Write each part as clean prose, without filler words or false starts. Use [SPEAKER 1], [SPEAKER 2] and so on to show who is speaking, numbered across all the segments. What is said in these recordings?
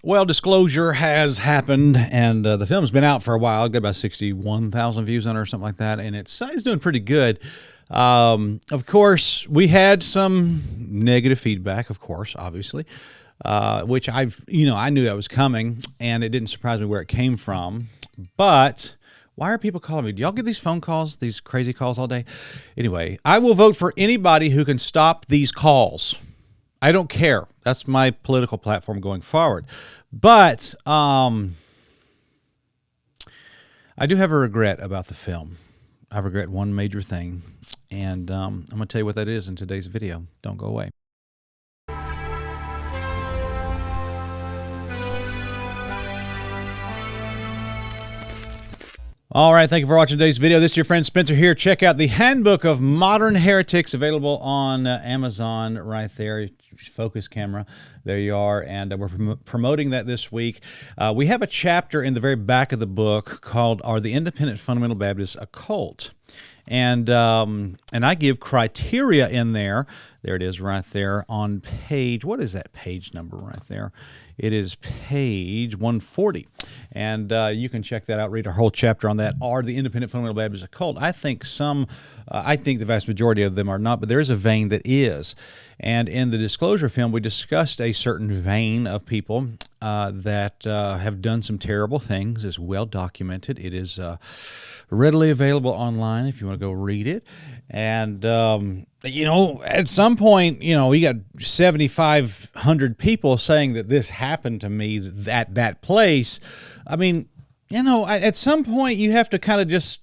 [SPEAKER 1] Well, disclosure has happened, and the film's been out for a while. Got about 61,000 views on it or something like that, and it's doing pretty good. Of course, we had some negative feedback, of course, obviously, which I knew that was coming, and it didn't surprise me where it came from. But why are people calling me? Do y'all get these phone calls, these crazy calls all day? Anyway, I will vote for anybody who can stop these calls. I don't care. That's my political platform going forward. But I do have a regret about the film. I regret one major thing, and I'm going to tell you what that is in today's video. Don't go away. All right, thank you for watching today's video. This is your friend Spencer here. Check out the Handbook of Modern Heretics, available on Amazon right there. Focus camera. There you are. And we're promoting that this week. We have a chapter in the very back of the book called Are the Independent Fundamental Baptists a Cult? And I give criteria in there. There it is right there on page, what is that page number right there? It is page 140. And you can check that out, read our whole chapter on that. Are the Independent Fundamental Baptists a cult? I think the vast majority of them are not, but there is a vein that is. And in the disclosure film, we discussed a certain vein of people that have done some terrible things. It's well documented. It is readily available online if you want to go read it. And, at some point, we got 7,500 people saying that this happened to me at that place. I mean, at some point you have to kind of just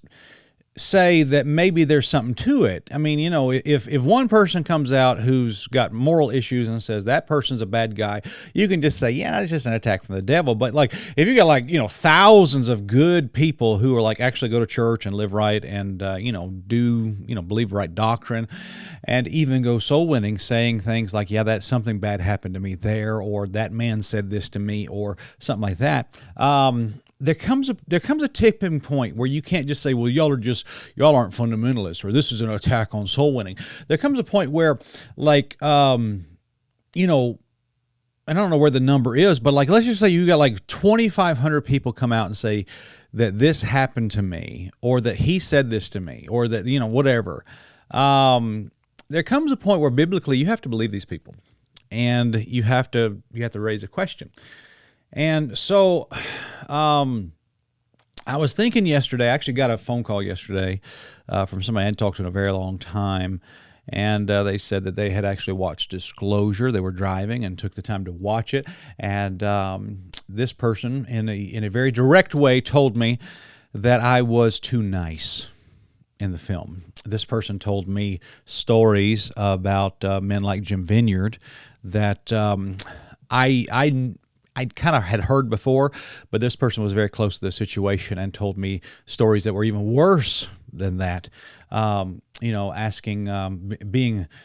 [SPEAKER 1] say that maybe there's something to it. I mean, if one person comes out who's got moral issues and says that person's a bad guy, you can just say, yeah, it's just an attack from the devil. But if you got thousands of good people who are actually go to church and live right and believe right doctrine and even go soul winning, saying things like, yeah, that something bad happened to me there, or that man said this to me, or something like that. There comes a tipping point where you can't just say, well, y'all aren't fundamentalists, or this is an attack on soul winning. There comes a point where, I don't know where the number is, but let's just say you got 2,500 people come out and say that this happened to me, or that he said this to me, or that, whatever. There comes a point where biblically you have to believe these people, and you have to raise a question. And so I was thinking yesterday, I actually got a phone call yesterday from somebody I hadn't talked to in a very long time, and they said that they had actually watched Disclosure. They were driving and took the time to watch it, and this person, in a very direct way, told me that I was too nice in the film. This person told me stories about men like Jim Vineyard that I kind of had heard before, but this person was very close to the situation and told me stories that were even worse than that. Asking,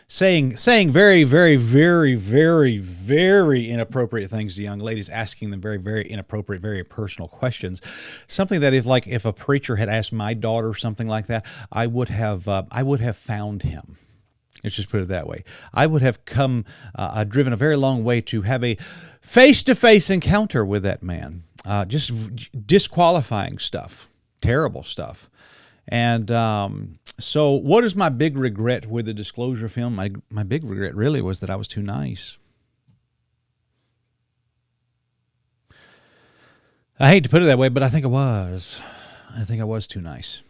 [SPEAKER 1] saying very, very, very, very, very inappropriate things to young ladies, asking them very, very inappropriate, very personal questions. Something that if a preacher had asked my daughter something like that, I would have found him. Let's just put it that way. I would have driven a very long way to have a face-to-face encounter with that man. Just disqualifying stuff, terrible stuff. And so what is my big regret with the Disclosure film? My big regret really was that I was too nice. I hate to put it that way, but I think I was. I think I was too nice.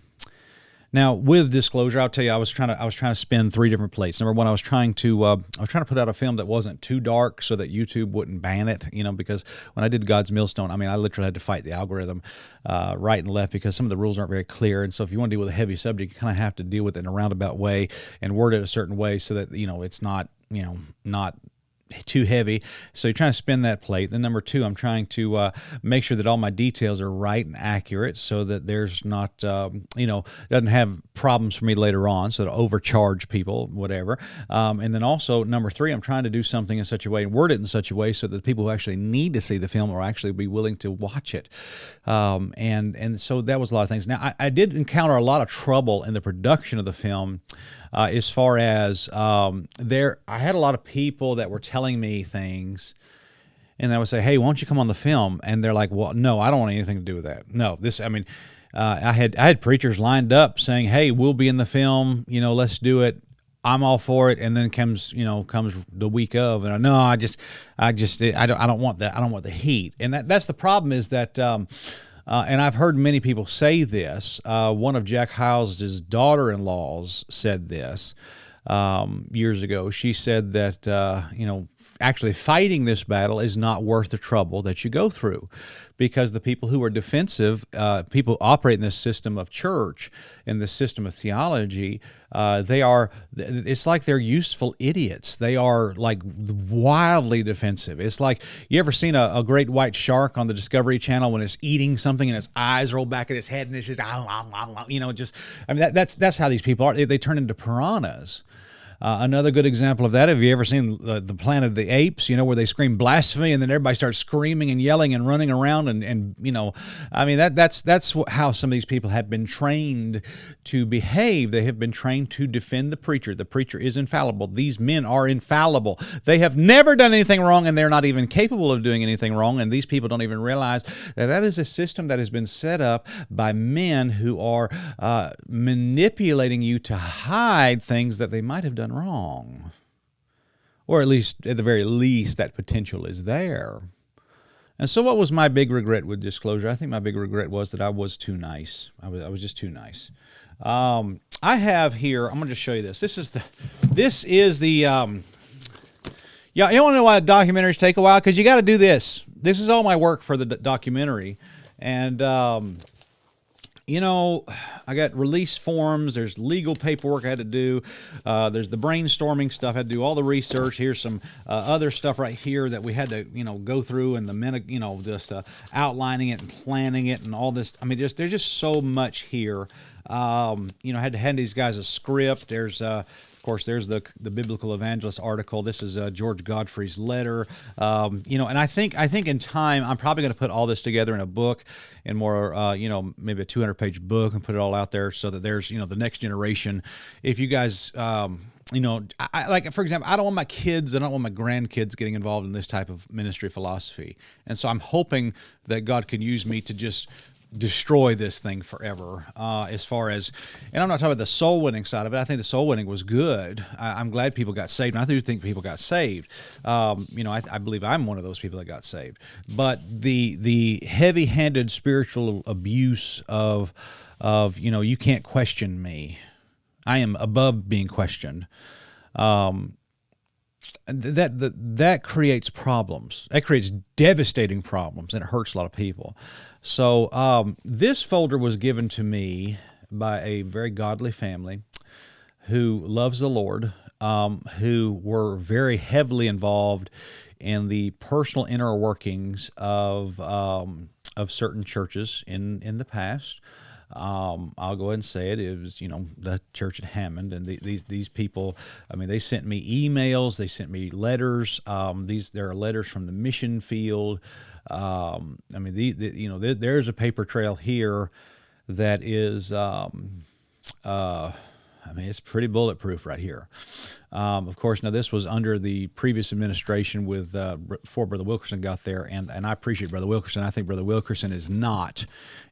[SPEAKER 1] Now, with Disclosure, I'll tell you, I was trying to spin three different plates. Number one, I was trying to put out a film that wasn't too dark so that YouTube wouldn't ban it. Because when I did God's Millstone, I literally had to fight the algorithm right and left because some of the rules aren't very clear. And so, if you want to deal with a heavy subject, you kind of have to deal with it in a roundabout way and word it a certain way so that it's not not too heavy. So you're trying to spin that plate. Then number two, I'm trying to make sure that all my details are right and accurate so that there's not, doesn't have problems for me later on, so to overcharge people, whatever. And then also number three, I'm trying to do something in such a way and word it in such a way so that the people who actually need to see the film will actually be willing to watch it. And so that was a lot of things. Now, I did encounter a lot of trouble in the production of the film as far as I had a lot of people that were telling me things And I would say, hey, why don't you come on the film? And they're like, well, no, I don't want anything to do with that. No, I had preachers lined up saying, hey, we'll be in the film, let's do it. I'm all for it. And then comes the week of, and I don't want that. I don't want the heat. And that's the problem is that, and I've heard many people say this. One of Jack Hyles's daughter-in-laws said this years ago. She said that, actually fighting this battle is not worth the trouble that you go through, because the people who are defensive, people operate in this system of church, in this system of theology, it's like they're useful idiots. They are like wildly defensive. It's like, you ever seen a great white shark on the Discovery Channel when it's eating something and its eyes roll back at its head and it's just, that's how these people are. They turn into piranhas. Another good example of that, have you ever seen the Planet of the Apes, where they scream blasphemy and then everybody starts screaming and yelling and running around that's how some of these people have been trained to behave. They have been trained to defend the preacher. The preacher is infallible. These men are infallible. They have never done anything wrong, and they're not even capable of doing anything wrong, and these people don't even realize that is a system that has been set up by men who are manipulating you to hide things that they might have done wrong, or at the very least that potential is there. And so what was my big regret with disclosure? I think my big regret was that I was too nice. I was just too nice. I have here, I'm going to just show you this. This is the you want to know why documentaries take a while? Because you got to do this. This is all my work for the documentary. And I got release forms. There's legal paperwork I had to do. There's the brainstorming stuff. I had to do all the research. Here's some other stuff right here that we had to, go through, and just outlining it and planning it and all this. There's just so much here. I had to hand these guys a script. There's of course, there's the Biblical Evangelist article. This is George Godfrey's letter. And I think in time, I'm probably going to put all this together in a book, and more, maybe a 200-page book, and put it all out there so that there's, the next generation. If you guys, I like, for example, I don't want my kids, I don't want my grandkids getting involved in this type of ministry philosophy. And so I'm hoping that God could use me to just destroy this thing forever, as far as, and I'm not talking about the soul winning side of it. I think the soul winning was good. I'm glad people got saved, and I do think people got saved. I believe I'm one of those people that got saved. But the heavy-handed spiritual abuse of you can't question me. I am above being questioned. That creates problems. That creates devastating problems, and it hurts a lot of people. So this folder was given to me by a very godly family who loves the Lord, who were very heavily involved in the personal inner workings of certain churches in the past. I'll go ahead and say it. It was, the church at Hammond, and these people. They sent me emails. They sent me letters. There are letters from the mission field. There's a paper trail here that is. It's pretty bulletproof right here. Of course, now this was under the previous administration before Brother Wilkerson got there, and I appreciate Brother Wilkerson. I think Brother Wilkerson is not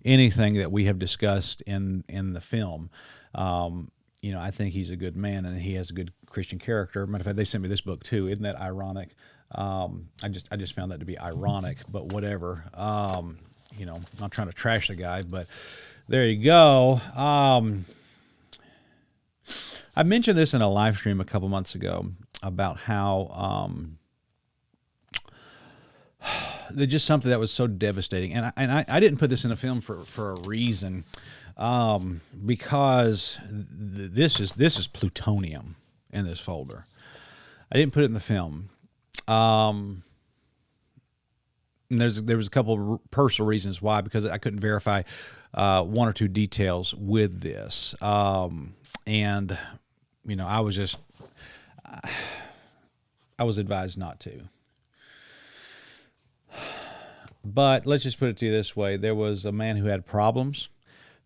[SPEAKER 1] anything that we have discussed in the film. I think he's a good man, and he has a good Christian character. Matter of fact, they sent me this book too. Isn't that ironic? I just found that to be ironic, but whatever. I'm not trying to trash the guy, but there you go. I mentioned this in a live stream a couple months ago about how there's just something that was so devastating, and I didn't put this in a film for a reason, because this is plutonium in this folder. I didn't put it in the film. And there was a couple of personal reasons why, because I couldn't verify one or two details with this, and I was advised not to. But let's just put it to you this way: there was a man who had problems,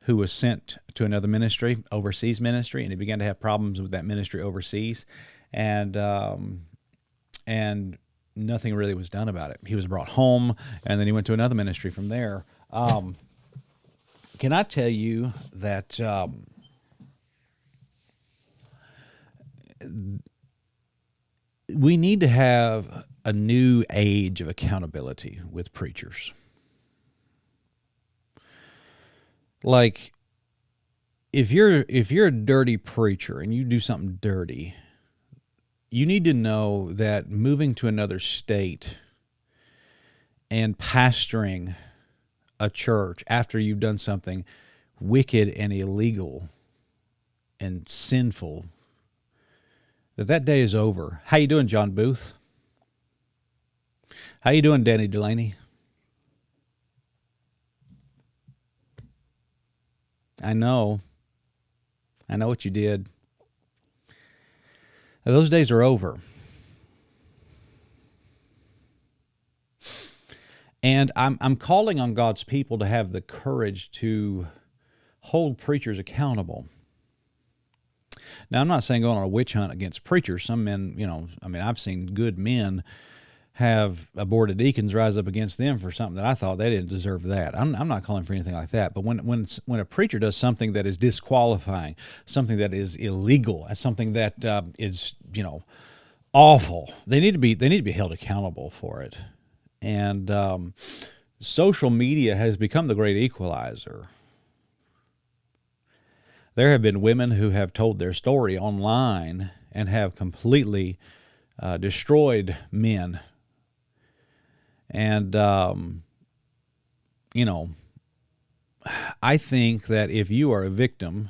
[SPEAKER 1] who was sent to another ministry, overseas ministry, and he began to have problems with that ministry overseas, and nothing really was done about it. He was brought home, and then he went to another ministry from there. Can I tell you that we need to have a new age of accountability with preachers? Like, if you're a dirty preacher and you do something dirty, you need to know that moving to another state and pastoring a church after you've done something wicked and illegal and sinful, that day is over. How you doing, John Booth? How you doing, Danny Delaney? I know what you did. Those days are over. And I'm calling on God's people to have the courage to hold preachers accountable. Now, I'm not saying go on a witch hunt against preachers. Some men, I've seen good men have aborted deacons rise up against them for something that I thought they didn't deserve that. I'm not calling for anything like that. But when a preacher does something that is disqualifying, something that is illegal, something that is awful, they need to be held accountable for it. And social media has become the great equalizer. There have been women who have told their story online and have completely destroyed men. And, I think that if you are a victim,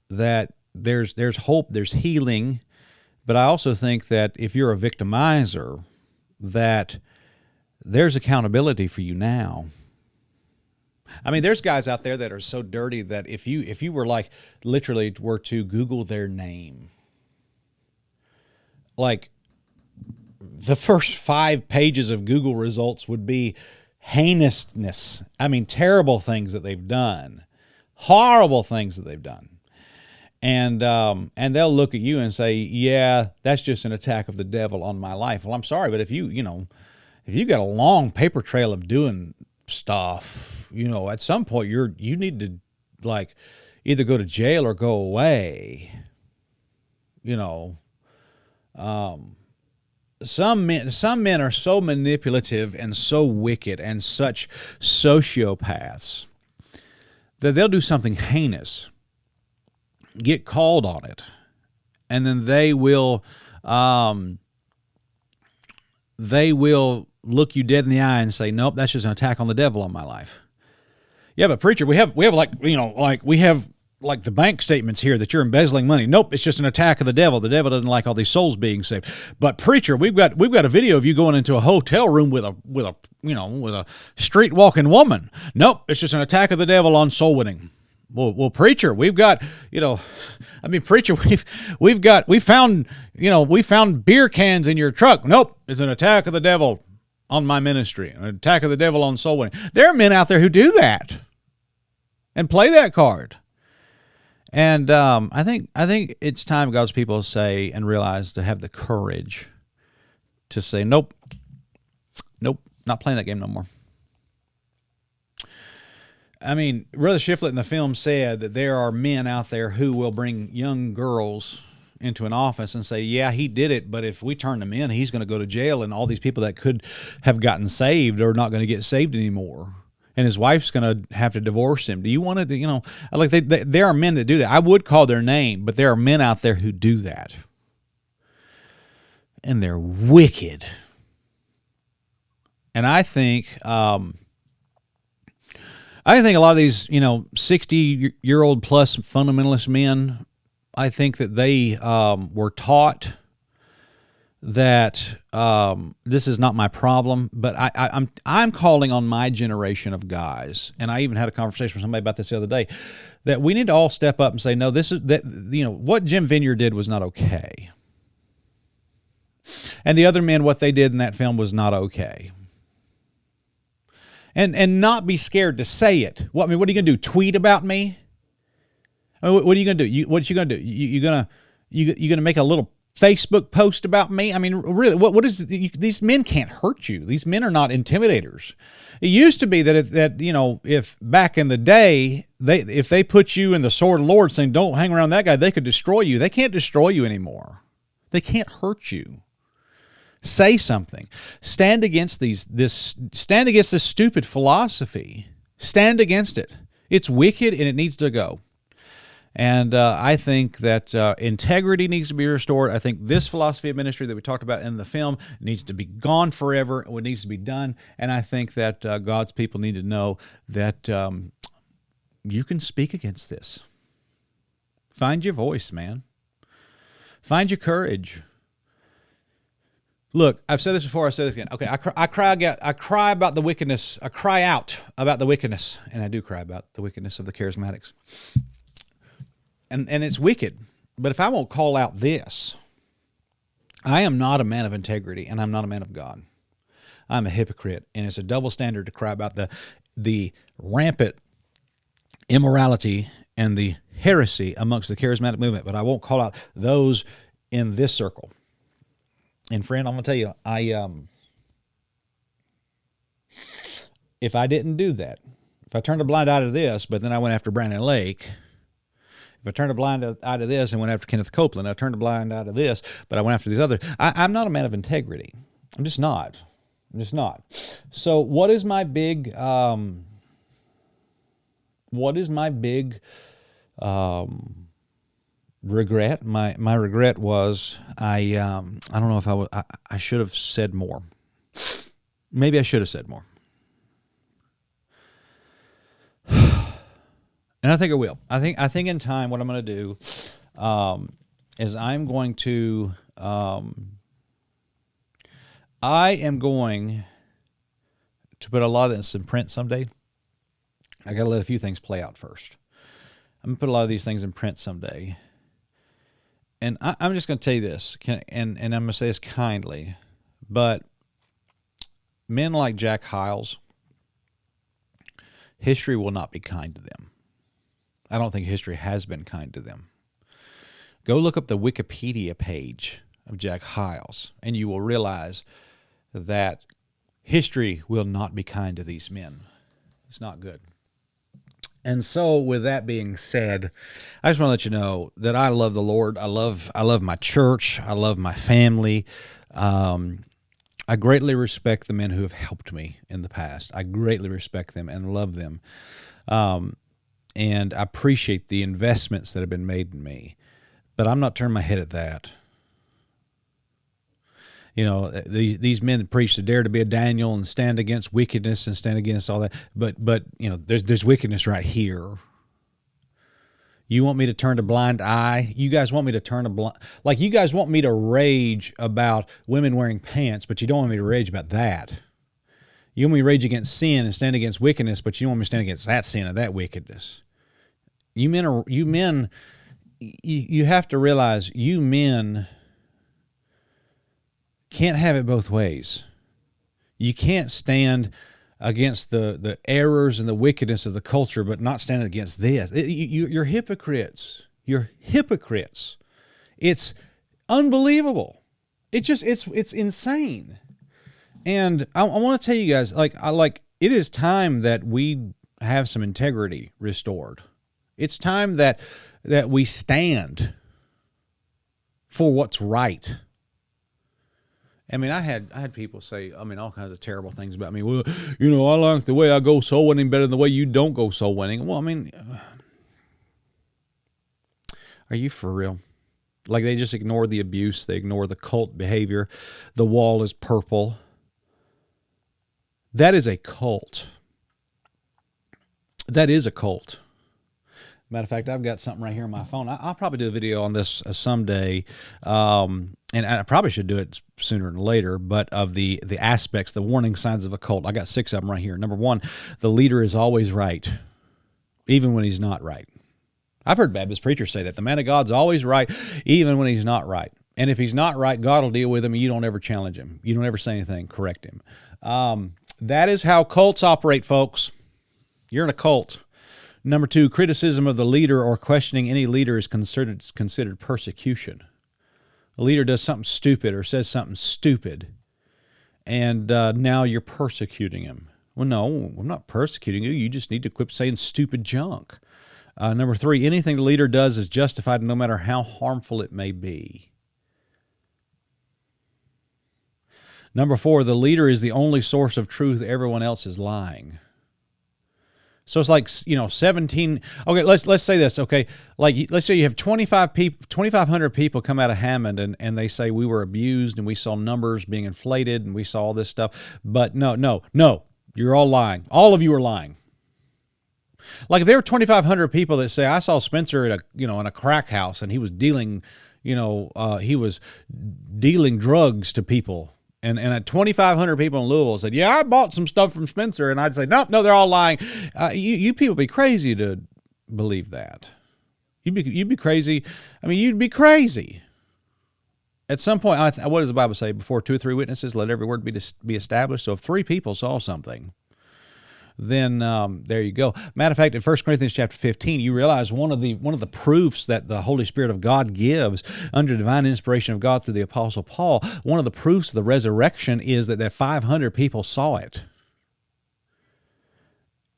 [SPEAKER 1] that there's hope, there's healing. But I also think that if you're a victimizer, that there's accountability for you now. I mean, there's guys out there that are so dirty that if you were like literally were to Google their name, like the first 5 pages of Google results would be heinousness. I mean, terrible things that they've done, horrible things that they've done. And they'll look at you and say, yeah, that's just an attack of the devil on my life. Well, I'm sorry, but if you got a long paper trail of doing stuff, at some point you need to like either go to jail or go away. Some men are so manipulative and so wicked and such sociopaths that they'll do something heinous, get called on it, and then they will look you dead in the eye and say, nope, that's just an attack on the devil on my life. Yeah, but preacher, we have like the bank statements here that you're embezzling money. Nope, it's just an attack of the devil. The devil doesn't like all these souls being saved. But preacher, we've got a video of you going into a hotel room with a street walking woman. Nope, it's just an attack of the devil on soul winning. Well, preacher, we found beer cans in your truck. Nope, it's an attack of the devil on my ministry, an attack of the devil on soul winning. There are men out there who do that and play that card. And I think it's time God's people say and realize to have the courage to say, nope, not playing that game no more. I mean, Brother Shiflett in the film said that there are men out there who will bring young girls into an office and say, yeah, he did it, but if we turn him in, he's going to go to jail, and all these people that could have gotten saved are not going to get saved anymore. And his wife's going to have to divorce him. Do you want to, there are men that do that. I would call their name, but there are men out there who do that. And they're wicked. And I think a lot of these, 60-year-old plus fundamentalist men, I think that they were taught that this is not my problem, but I'm calling on my generation of guys, and I even had a conversation with somebody about this the other day, that we need to all step up and say, no, what Jim Vineyard did was not okay, and the other men, what they did in that film was not okay. And not be scared to say it. What are you going to do? Tweet about me? I mean, what are you going to do? What are you going to do? You're going to make a little Facebook post about me. I mean, really, what is these men can't hurt you. These men are not intimidators. It used to be that if back in the day, if they put you in the sword of the Lord saying, don't hang around that guy, they could destroy you. They can't destroy you anymore. They can't hurt you. Say something. Stand against this stupid philosophy. Stand against it. It's wicked and it needs to go. And I think that integrity needs to be restored. I think this philosophy of ministry that we talked about in the film needs to be gone forever. It needs to be done. And I think that God's people need to know that you can speak against this. Find your voice, man. Find your courage. Look, I've said this before. I say this again. Okay, I cry about the wickedness. I cry out about the wickedness, and I do cry about the wickedness of the charismatics. And it's wicked. But if I won't call out this, I am not a man of integrity, and I'm not a man of God. I'm a hypocrite, and it's a double standard to cry about the rampant immorality and the heresy amongst the charismatic movement, but I won't call out those in this circle. And friend, I'm going to tell you, if I didn't do that, if I turned a blind eye to this, but then I went after Brandon Lake, if I turned a blind eye to this and went after Kenneth Copeland, I turned a blind eye to this, but I went after these others, I'm not a man of integrity. I'm just not. So what is my big regret? My regret was I don't know if I should have said more. Maybe I should have said more. And I think I will. I think in time what I'm going to do is I'm going to I am going to put a lot of this in print someday. I got to let a few things play out first. I'm going to put a lot of these things in print someday. And I'm just going to tell you this, and I'm going to say this kindly, but men like Jack Hyles, history will not be kind to them. I don't think history has been kind to them. Go look up the Wikipedia page of Jack Hyles, and you will realize that history will not be kind to these men. It's not good. And so with that being said, I just want to let you know that I love the Lord. I love my church. I love my family. I greatly respect the men who have helped me in the past. I greatly respect them and love them. And I appreciate the investments that have been made in me. But I'm not turning my head at that. You know, these men that preach to dare to be a Daniel and stand against wickedness and stand against all that. But you know, there's wickedness right here. You want me to turn a blind eye? You guys want me to turn a blind... Like, you guys want me to rage about women wearing pants, but you don't want me to rage about that. You want me to rage against sin and stand against wickedness, but you don't want me to stand against that sin and that wickedness. You have to realize, you men can't have it both ways. You can't stand against the errors and the wickedness of the culture, but not stand against this. You're hypocrites. You're hypocrites. It's unbelievable. It's insane. And I want to tell you guys, it is time that we have some integrity restored. It's time that we stand for what's right. I mean, I had people say, all kinds of terrible things about me. Well, I like the way I go soul winning better than the way you don't go soul winning. Well, are you for real? Like, they just ignore the abuse. They ignore the cult behavior. The wall is purple. That is a cult. That is a cult. Matter of fact, I've got something right here on my phone. I'll probably do a video on this someday, and I probably should do it sooner than later, but of the aspects, the warning signs of a cult. I got 6 of them right here. Number 1, the leader is always right, even when he's not right. I've heard Baptist preachers say that. The man of God's always right, even when he's not right. And if he's not right, God will deal with him, and you don't ever challenge him. You don't ever say anything, correct him. That is how cults operate, folks. You're in a cult. Number 2, criticism of the leader or questioning any leader is considered persecution. A leader does something stupid or says something stupid, and now you're persecuting him. Well, no, I'm not persecuting you. You just need to quit saying stupid junk. Number 3, anything the leader does is justified no matter how harmful it may be. Number 4, the leader is the only source of truth. Everyone else is lying. So it's like, 17. Okay, let's say this. Okay, like let's say you have 2,500 people come out of Hammond, and they say we were abused and we saw numbers being inflated and we saw all this stuff. But no, you're all lying. All of you are lying. Like if there were 2,500 people that say I saw Spencer at in a crack house and he was dealing, drugs to people. And at 2,500 people in Louisville said, yeah, I bought some stuff from Spencer. And I'd say, no, they're all lying. You people be crazy to believe that. You'd be crazy. I mean, you'd be crazy. At some point, what does the Bible say? Before 2 or 3 witnesses, let every word be established. So if 3 people saw something, then there you go. Matter of fact, in 1 Corinthians chapter 15, you realize one of the proofs that the Holy Spirit of God gives under divine inspiration of God through the Apostle Paul, one of the proofs of the resurrection is that 500 people saw it.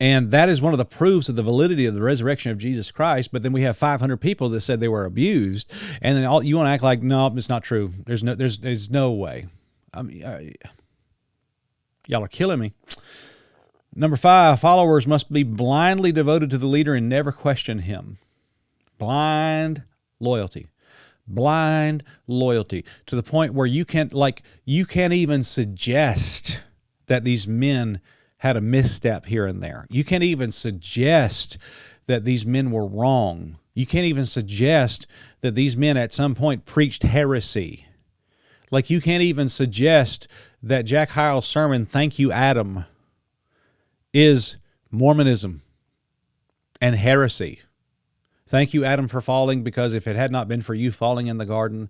[SPEAKER 1] And that is one of the proofs of the validity of the resurrection of Jesus Christ. But then we have 500 people that said they were abused, and then you want to act like, no, it's not true. There's no way. I mean, y'all are killing me. Number 5, followers must be blindly devoted to the leader and never question him. Blind loyalty. Blind loyalty to the point where you can't even suggest that these men had a misstep here and there. You can't even suggest that these men were wrong. You can't even suggest that these men at some point preached heresy. Like you can't even suggest that Jack Hyles' sermon, Thank You, Adam, is Mormonism and heresy. Thank you, Adam, for falling, because if it had not been for you falling in the garden,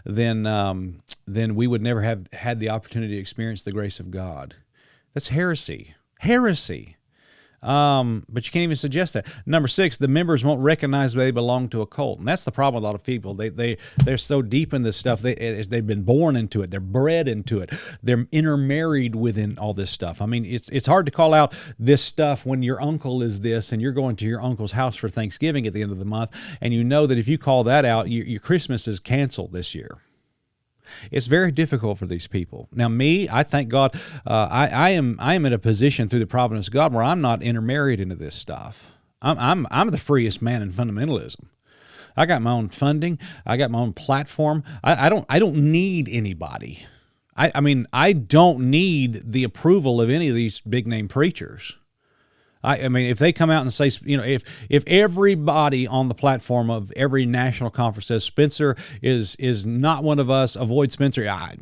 [SPEAKER 1] then we would never have had the opportunity to experience the grace of God. That's heresy. Heresy. But you can't even suggest that. Number 6, the members won't recognize they belong to a cult. And that's the problem with a lot of people. They're so deep in this stuff. They've been born into it. They're bred into it. They're intermarried within all this stuff. I mean, it's hard to call out this stuff when your uncle is this and you're going to your uncle's house for Thanksgiving at the end of the month, and you know that if you call that out, your Christmas is canceled this year. It's very difficult for these people. Now, me, I thank God, I am in a position through the providence of God where I'm not intermarried into this stuff. I'm the freest man in fundamentalism. I got my own funding. I got my own platform. I don't need anybody. I mean, I don't need the approval of any of these big name preachers. I mean, if they come out and say, if everybody on the platform of every national conference says Spencer is not one of us, avoid Spencer,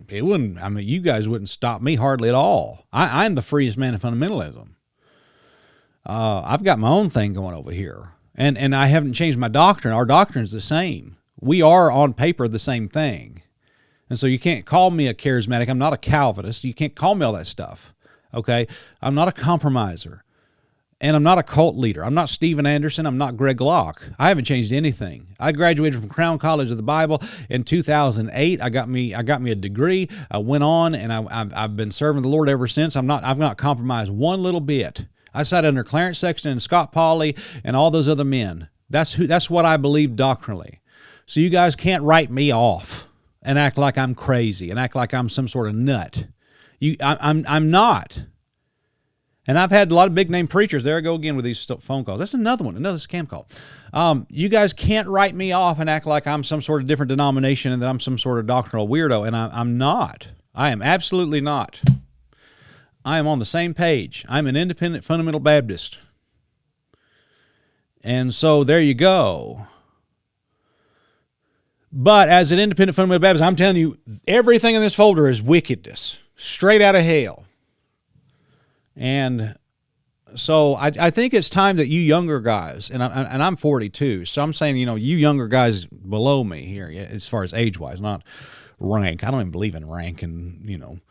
[SPEAKER 1] you guys wouldn't stop me hardly at all. I'm the freest man in fundamentalism. I've got my own thing going over here, and I haven't changed my doctrine. Our doctrine is the same. We are on paper the same thing, and so you can't call me a charismatic. I'm not a Calvinist. You can't call me all that stuff. Okay, I'm not a compromiser. And I'm not a cult leader. I'm not Steven Anderson. I'm not Greg Locke. I haven't changed anything. I graduated from Crown College of the Bible in 2008. I got me a degree. I went on, and I've been serving the Lord ever since. I've not compromised one little bit. I sat under Clarence Sexton and Scott Pauley and all those other men. That's what I believe doctrinally. So you guys can't write me off and act like I'm crazy and act like I'm some sort of nut. I'm not. And I've had a lot of big-name preachers. There I go again with these phone calls. That's another scam call. You guys can't write me off and act like I'm some sort of different denomination and that I'm some sort of doctrinal weirdo, and I'm not. I am absolutely not. I am on the same page. I'm an independent fundamental Baptist. And so there you go. But as an independent fundamental Baptist, I'm telling you, everything in this folder is wickedness, straight out of hell. And so I think it's time that you younger guys, and I'm 42, so I'm saying, you younger guys below me here, as far as age-wise, not rank. I don't even believe in rank, and,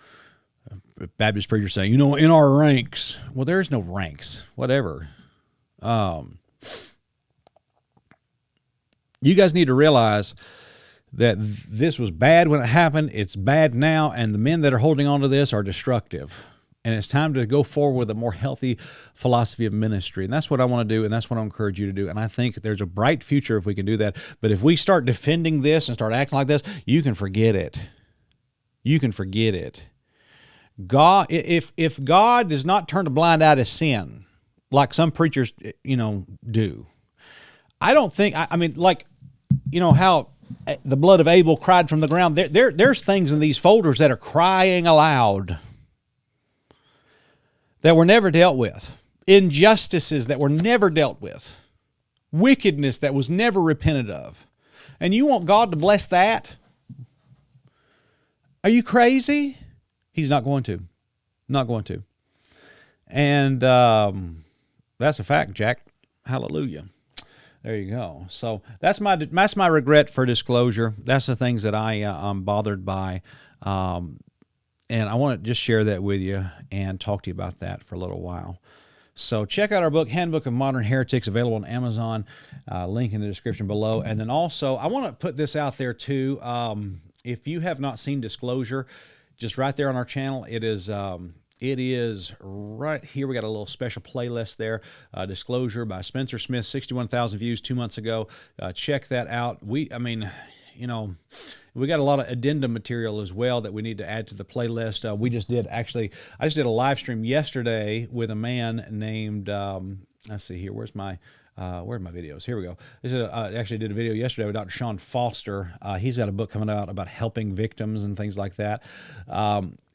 [SPEAKER 1] Baptist preachers saying, in our ranks. Well, there's no ranks, whatever. You guys need to realize that this was bad when it happened, it's bad now, and the men that are holding on to this are destructive. And it's time to go forward with a more healthy philosophy of ministry. And that's what I want to do, and that's what I encourage you to do. And I think there's a bright future if we can do that. But if we start defending this and start acting like this, you can forget it. You can forget it. God, if God does not turn a blind eye to sin, like some preachers, do, I don't think, I mean, like, how the blood of Abel cried from the ground. There's things in these folders that are crying aloud that were never dealt with, injustices that were never dealt with, wickedness that was never repented of. And you want God to bless that? Are you crazy? He's not going to. Not going to. And that's a fact, Jack. Hallelujah. There you go. So that's my regret for disclosure. That's the things that I'm bothered by. And I want to just share that with you and talk to you about that for a little while. So check out our book, Handbook of Modern Heretics, available on Amazon. Link in the description below. And then also, I want to put this out there too. If you have not seen Disclosure, just right there on our channel, it is right here. We got a little special playlist there. Disclosure by Spencer Smith, 61,000 views 2 months ago. Check that out. We got a lot of addendum material as well that we need to add to the playlist. I just did a live stream yesterday with a man named, let's see here, where's my videos? Here we go. I actually did a video yesterday with Dr. Sean Foster. He's got a book coming out about helping victims and things like that.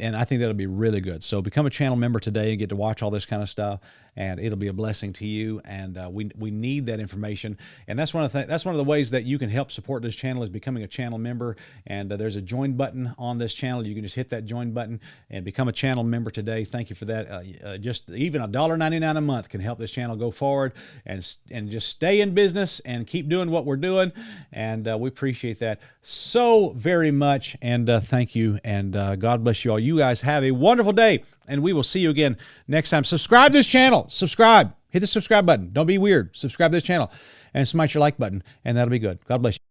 [SPEAKER 1] And I think that'll be really good. So become a channel member today and get to watch all this kind of stuff, and it'll be a blessing to you. And we need that information. And that's one of the ways that you can help support this channel is becoming a channel member. And there's a join button on this channel. You can just hit that join button and become a channel member today. Thank you for that. Just even $1.99 a month can help this channel go forward and just stay in business and keep doing what we're doing. And we appreciate that so very much. And thank you. And God bless you all. You guys have a wonderful day, and we will see you again next time. Subscribe to this channel. Subscribe. Hit the subscribe button. Don't be weird. Subscribe to this channel and smash your like button, and that'll be good. God bless you.